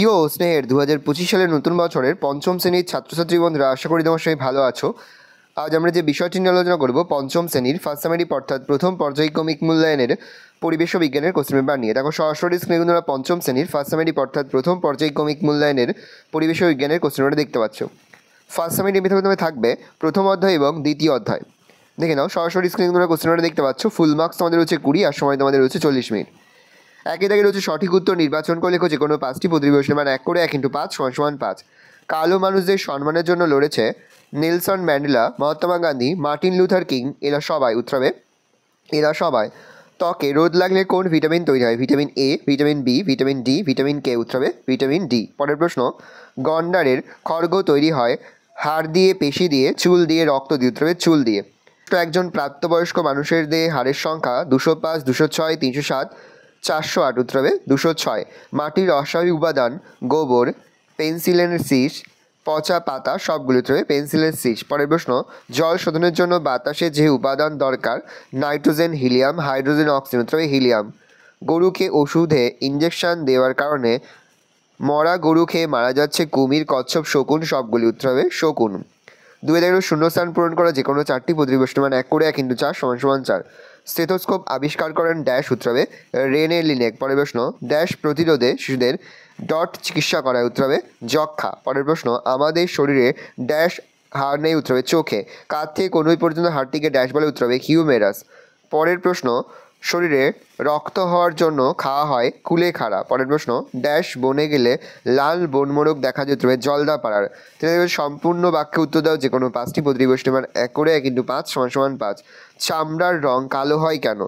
প্রিয় স্নেহের 2025 সালের নতুন বছরের পঞ্চম শ্রেণীর ছাত্রছাত্রী বন্ধুরা, আশা করি তোমার সবাই ভালো আছো। আজ আমরা যে বিষয়টি নিয়ে আলোচনা করব পঞ্চম শ্রেণীর ফার্স্ট সামেটিভ অর্থাৎ প্রথম পর্যায়ক্রমিক মূল্যায়নের পরিবেশ ও বিজ্ঞানের কোশ্চেন পেপার নিয়ে। দেখো সরাসরি স্ক্রিনে তোমরা পঞ্চম শ্রেণীর ফার্স্ট সামেটিভ অর্থাৎ প্রথম পর্যায়ক্রমিক মূল্যায়নের পরিবেশ ও বিজ্ঞানের কোশ্চেন পেপারটা দেখতে পাচ্ছ। ফার্স্ট সামেটিভ প্রথমে থাকবে প্রথম অধ্যায় এবং দ্বিতীয় অধ্যায়। দেখে নাও, সরাসরি স্ক্রিনে তোমরা কোশ্চেন পেপারটা দেখতে পাচ্ছ। ফুল মার্কস তোমাদের হচ্ছে 20 আর সময় তোমাদের হচ্ছে 40 মিনিট। একই দাগে রয়েছে সঠিক উত্তর নির্বাচন করে লেখো যে কোনো 5টি প্রতিবেশন মান 1 করে 1 × 5 = 5। কালো মানুষদের সম্মানের জন্য লড়েছে Nelson Mandela, Mahatma Gandhi, Martin Luther King. এরা সবাই ত্বকে রোদ লাগলে কোন ভিটামিন তৈরি হয়? Vitamin A, vitamin B, vitamin D, vitamin K. উত্তর হবে ভিটামিন ডি। পরের প্রশ্ন, গন্ডারের খড়গ তৈরি হয় হাড় দিয়ে, পেশি দিয়ে, চুল দিয়ে, রক্ত দিয়ে। উত্তর হবে চুল দিয়ে। একজন প্রাপ্তবয়স্ক মানুষের দেহে হাড়ের সংখ্যা 205, 206, 307, 408। উত্তর হবে 206। মাটির অস্বাভাবিক উপাদান গোবর, পেন্সিলের শীষ, পচা পাতা সবগুলো। উত্তর হবে পেন্সিলের শীষ। পরের প্রশ্ন, জল শোধনের জন্য বাতাসে যে উপাদান দরকার? Nitrogen, helium, hydrogen, oxygen. উত্তর হবে হিলিয়াম। গরুকে ওষুধে ইঞ্জেকশন দেওয়ার কারণে মরা গরু খেয়ে মারা যাচ্ছে কুমির, কচ্ছপ, শকুন সবগুলি। উত্তর হবে শকুন। 2 শূন্যস্থান পূরণ করা যে কোনো 4টি প্রতিবেশন মান 1 করে 1 × 4 = 4। স্টেথোস্কোপ আবিষ্কার করেন ড্যাশ। উত্তর হবে রেনে লিনেক। পরের প্রশ্ন, ড্যাশ প্রতিরোধে শিশুদের ডট চিকিৎসা করায়? উত্তর হবে যক্ষা। পরের প্রশ্ন, আমাদের শরীরে ড্যাশ হাড় নেই? উত্তর হবে চোখে। কাঁধ থেকে কনুই পর্যন্ত হাড়টিকে ড্যাশ বলে? উত্তর হবে হিউমেরাস। পরের প্রশ্ন, শরীরে রক্ত হওয়ার জন্য খাওয়া হয় কুলেখাড়া। পরের প্রশ্ন, ড্যাশ বনে গেলে লাল বনমোরগ দেখা যেত? হবে জলদাপাড়ার। সম্পূর্ণ বাক্যে উত্তর দাও যে কোনো 5টি প্রতিবেশন মান 1 করে 1 × 5 = 5। চামড়ার রং কালো হয় কেন?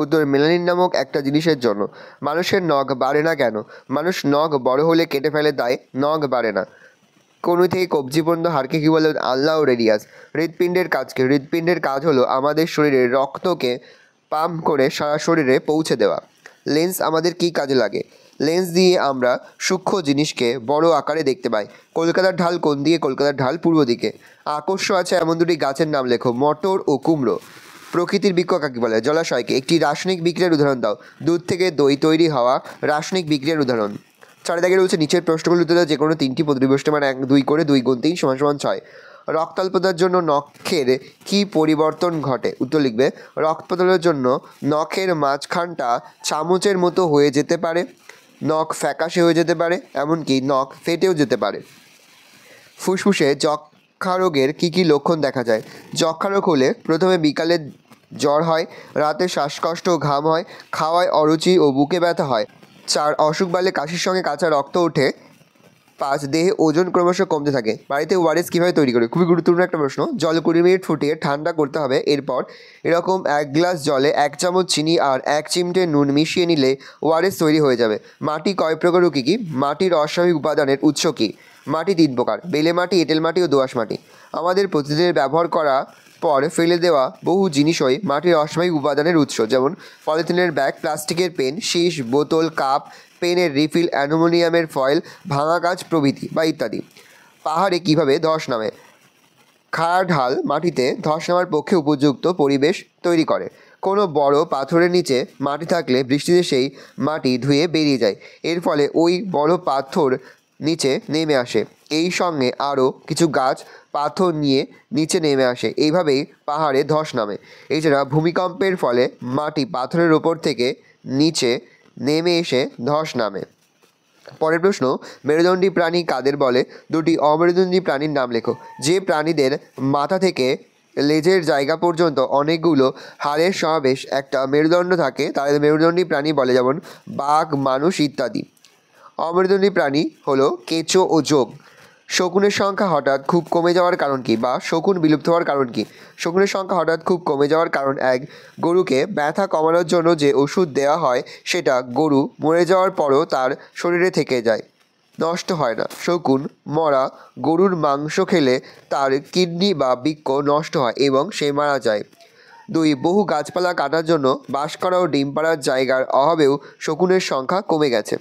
উত্তর মেলানিন নামক একটা জিনিসের জন্য। মানুষের নখ বাড়ে না কেন? মানুষ নখ বড় হলে কেটে ফেলে, তাই নখ বাড়ে না। কনুই থেকে কবজি পর্যন্ত হাড়কে কী বলে? আল্লাহ রেডিয়াস। হৃৎপিণ্ডের কাজ কি? হৃৎপিণ্ডের কাজ হলো আমাদের শরীরের রক্তকে পাম্প করে সারা শরীরে পৌঁছে দেওয়া। লেন্স আমাদের কী কাজে লাগে? লেন্স দিয়ে আমরা সূক্ষ্ম জিনিসকে বড় আকারে দেখতে পাই। কলকাতার ঢাল কোন দিকে? কলকাতার ঢাল পূর্ব দিকে। আকর্ষ আছে এমন দুটি গাছের নাম লেখো। মটর ও কুমড়ো। প্রকৃতির বৃক্ষ কাকে বলে? জলাশয়কে। একটি রাসায়নিক বিক্রিয়ার উদাহরণ দাও। দুধ থেকে দই তৈরি হওয়া রাসায়নিক বিক্রিয়ার উদাহরণ। 4 দাগে রয়েছে নিচের প্রশ্নগুলো উত্তর দাও যে কোনো 3টি প্রতিবেশন মান 2 করে 2 × 3 = 6। রক্তাল্পতার জন্য নখের কি পরিবর্তন ঘটে? উত্তর লিখবে রক্তাল্পতার জন্য নখের মাঝখানটা চামচের মতো হয়ে যেতে পারে, নখ ফ্যাকাশে হয়ে যেতে পারে, এমনকি নখ ফেটেও যেতে পারে। ফুসফুসে যক্ষা রোগের কী কী লক্ষণ দেখা যায়? যক্ষা রোগ হলে প্রথমে বিকালে জ্বর হয়, রাতে শ্বাসকষ্ট ও ঘাম হয়, খাওয়ায় অরুচি ও বুকে ব্যথা হয়। 4 অসুখ বাড়লে কাশির সঙ্গে কাঁচা রক্ত ওঠে। 5 দেহে ওজন ক্রমশ কমতে থাকে। বাড়িতে ওআরএস কীভাবে তৈরি করে? খুবই গুরুত্বপূর্ণ একটা প্রশ্ন। জল 20 মিনিট ফুটিয়ে ঠান্ডা করতে হবে। এরপর এরকম 1 গ্লাস জলে 1 চামচ চিনি আর 1 চিমটে নুন মিশিয়ে নিলে ওআরএস তৈরি হয়ে যাবে। মাটি কয় প্রকার ও কী কী? মাটির অস্বাভাবিক উপাদানের উৎস কী? মাটি 3 প্রকার: বেলে মাটি, এঁটেল মাটি ও দোআঁশ মাটি। আমাদের প্রতিদিনের ব্যবহার করা পর ফেলে দেওয়া বহু জিনিসই মাটির অস্বাভাবিক উপাদানের উৎস, যেমন পলিথিনের ব্যাগ, প্লাস্টিকের পেন, শীষ, বোতল, কাপ, পেনের রিফিল, অ্যালুমিনিয়ামের ফয়েল, ভাঙা গাছ প্রভৃতি বা ইত্যাদি। পাহাড়ে কীভাবে ধস নামে? খাড়া ঢাল মাটিতে ধস নামার পক্ষে উপযুক্ত পরিবেশ তৈরি করে। কোনো বড় পাথরের নিচে মাটি থাকলে বৃষ্টিতে সেই মাটি ধুয়ে বেরিয়ে যায়, এর ফলে ওই বড় পাথর নিচে নেমে আসে। এই সঙ্গে আরও কিছু গাছ পাথর নিয়ে নিচে নেমে আসে। এইভাবেই পাহাড়ে ধস নামে। এছাড়া ভূমিকম্পের ফলে মাটি পাথরের ওপর থেকে নিচে নেমে এসে ধস নামে। পরের প্রশ্ন, মেরুদণ্ডী প্রাণী কাদের বলে? 2টি অমেরুদণ্ডী প্রাণীর নাম লেখো। যে প্রাণীদের মাথা থেকে লেজের জায়গা পর্যন্ত অনেকগুলো হাড়ের সমাবেশ একটা মেরুদণ্ড থাকে তাদের মেরুদণ্ডী প্রাণী বলে, যেমন বাঘ, মানুষ ইত্যাদি। অমেরুদণ্ডী প্রাণী হলো কেঁচো ও যোগ। শকুনের সংখ্যা হঠাৎ খুব কমে যাওয়ার কারণ কী? বা শকুন বিলুপ্ত হওয়ার কারণ কী? শকুনের সংখ্যা হঠাৎ খুব কমে যাওয়ার কারণ 1. গরুকে ব্যথা কমানোর জন্য যে ওষুধ দেওয়া হয় সেটা গরু মরে যাওয়ার পরও তার শরীরে থেকে যায়, নষ্ট হয় না। শকুন মরা গরুর মাংস খেলে তার কিডনি বা বৃক্ক নষ্ট হয় এবং সে মারা যায়। 2. বহু গাছপালা কাটার জন্য বাস করা ও ডিম পাড়ার জায়গার অভাবেও শকুনের সংখ্যা কমে গেছে।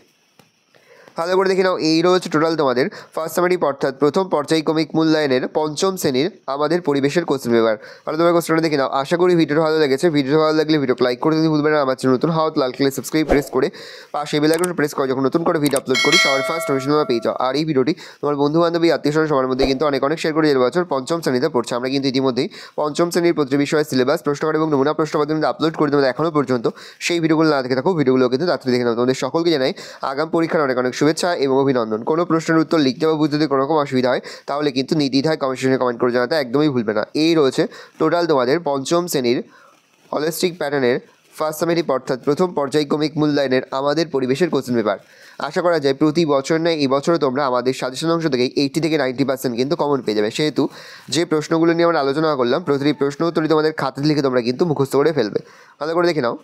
ভালো করে দেখে নাও, এই রয়েছে টোটাল তোমাদের ফার্স্ট সামারিপ অর্থাৎ প্রথম পর্যায়ক্রমিক মূল্যায়নের পঞ্চম শ্রেণীর আমাদের পরিবেশের কোশ্চেন পেপার। ভালো তোমার কোশ্চেনটা দেখে নাও। আশা করি ভিডিওটা ভালো লেগেছে। ভিডিও ভালো লাগলে ভিডিও লাইক করতে ভুলবে না। আমার চ্যানেল নতুন হওয়া লাল কালার সাবস্ক্রাইব প্রেস করে পাশে বেল আইকন প্রেস করে যখন নতুন করে ভিডিও আপলোড করি সবার ফার্স্ট নোটিফিকেশন পেয়ে যাও। আর এই ভিডিওটি তোমার বন্ধু বান্ধবী আত্মীয় স্বজন সবার মধ্যে কিন্তু অনেক শেয়ার করে যে বছর পঞ্চম শ্রেণীতে পড়ছে। আমরা কিন্তু ইতিমধ্যেই পঞ্চম শ্রেণীর প্রতি বিষয়ের সিলেবাস প্রশ্নকার এবং নমুনা প্রশ্নপত্র আপলোড করে তোমাদের এখনও পর্যন্ত সেই ভিডিওগুলো না দেখে থাকো, ভিডিওগুলো কিন্তু তাড়াতাড়ি দেখে নাও। তোমাদের সকলকে জানাই আগাম পরীক্ষার অনেক শুভেচ্ছা এবং অভিনন্দন। কোনো প্রশ্নের উত্তর লিখতে বা বুঝতে যদি কোনো রকম অসুবিধা হয় তাহলে কিন্তু নির্দ্বিধায় কমেন্ট সেকশনে কমেন্ট করে জানাতে একদমই ভুলবে না। এই রয়েছে টোটাল তোমাদের পঞ্চম শ্রেণীর হলিস্টিক প্যাটার্নের ফার্স্ট সামারিপ অর্থাৎ প্রথম পর্যায়ক্রমিক মূল্যায়নের আমাদের পরিবেশের কোশ্চেন পেপার। আশা করা যায় প্রতি বছর নয় এই বছরও তোমরা আমাদের সাজেশন অংশ থেকে 80 থেকে 90% কিন্তু কমন পেয়ে যাবে। সেহেতু যে প্রশ্নগুলো নিয়ে আমরা আলোচনা করলাম প্রতিটি প্রশ্ন উত্তরই তোমাদের খাতাতে লিখে তোমরা কিন্তু মুখস্থ করে ফেলবে। ভালো করে দেখে নাও।